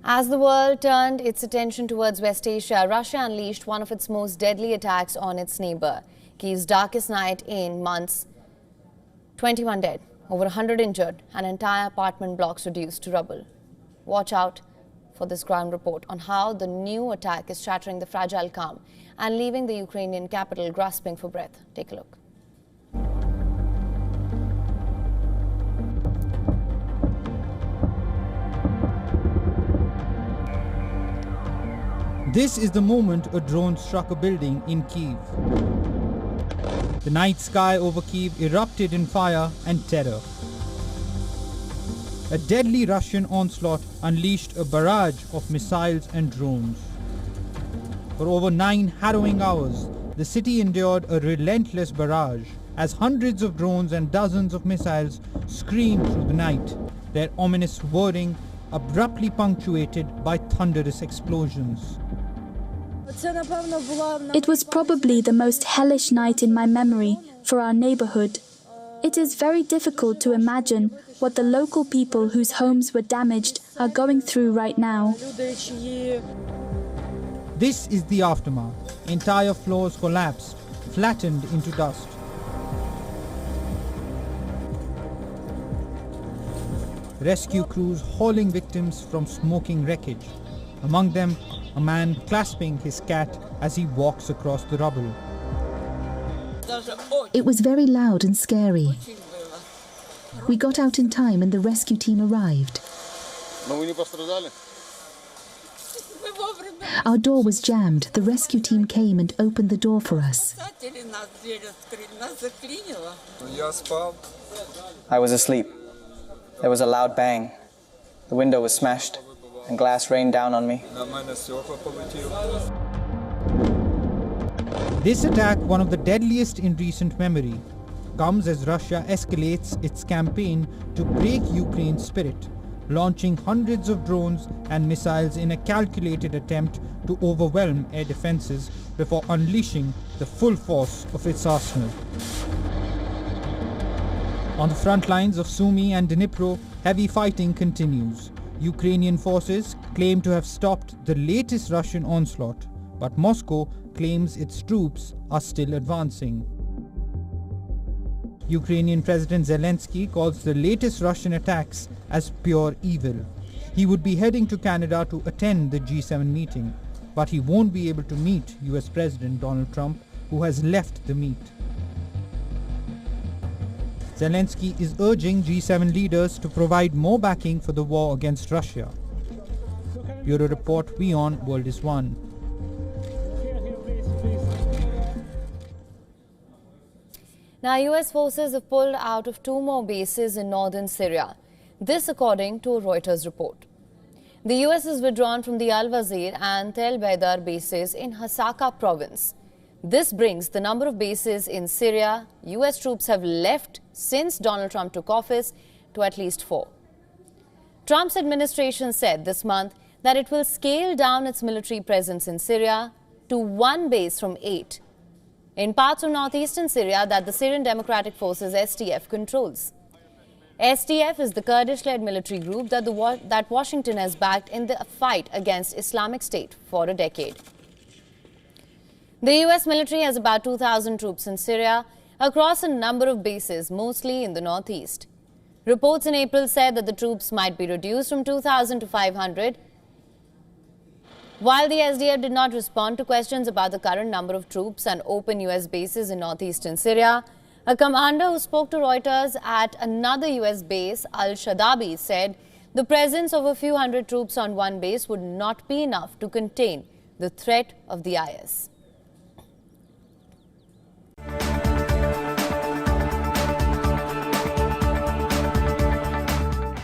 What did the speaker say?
As the world turned its attention towards West Asia, Russia unleashed one of its most deadly attacks on its neighbor. Kyiv's darkest night in months, 21 dead, over 100 injured, and entire apartment blocks reduced to rubble. Watch out for this ground report on how the new attack is shattering the fragile calm and leaving the Ukrainian capital grasping for breath. Take a look. This is the moment a drone struck a building in Kyiv. The night sky over Kyiv erupted in fire and terror. A deadly Russian onslaught unleashed a barrage of missiles and drones. For over 9 harrowing hours, the city endured a relentless barrage as hundreds of drones and dozens of missiles screamed through the night, their ominous whirring abruptly punctuated by thunderous explosions. It was probably the most hellish night in my memory for our neighborhood. It is very difficult to imagine what the local people whose homes were damaged are going through right now. This is the aftermath. Entire floors collapsed, flattened into dust. Rescue crews hauling victims from smoking wreckage. Among them, a man clasping his cat as he walks across the rubble. It was very loud and scary. We got out in time and the rescue team arrived. Our door was jammed. The rescue team came and opened the door for us. I was asleep. There was a loud bang. The window was smashed and glass rained down on me. This attack, one of the deadliest in recent memory, comes as Russia escalates its campaign to break Ukraine's spirit, launching hundreds of drones and missiles in a calculated attempt to overwhelm air defenses before unleashing the full force of its arsenal. On the front lines of Sumy and Dnipro, heavy fighting continues. Ukrainian forces claim to have stopped the latest Russian onslaught, but Moscow claims its troops are still advancing. Ukrainian President Zelensky calls the latest Russian attacks as pure evil. He would be heading to Canada to attend the G7 meeting, but he won't be able to meet US President Donald Trump, who has left the meet. Zelensky is urging G7 leaders to provide more backing for the war against Russia. Bureau Report, WION World is One. Now, US forces have pulled out of 2 more bases in northern Syria. This according to a Reuters report. The US has withdrawn from the Al-Wazir and Tel Baydar bases in Hasaka province. This brings the number of bases in Syria US troops have left since Donald Trump took office to at least 4. Trump's administration said this month that it will scale down its military presence in Syria to 1 base from 8 in parts of northeastern Syria that the Syrian Democratic Forces SDF controls. SDF is the Kurdish-led military group that Washington has backed in the fight against Islamic State for a decade. The US military has about 2,000 troops in Syria across a number of bases, mostly in the northeast. Reports in April said that the troops might be reduced from 2,000 to 500. While the SDF did not respond to questions about the current number of troops and open US bases in northeastern Syria, a commander who spoke to Reuters at another US base, Al-Shadabi, said the presence of a few hundred troops on 1 base would not be enough to contain the threat of the IS.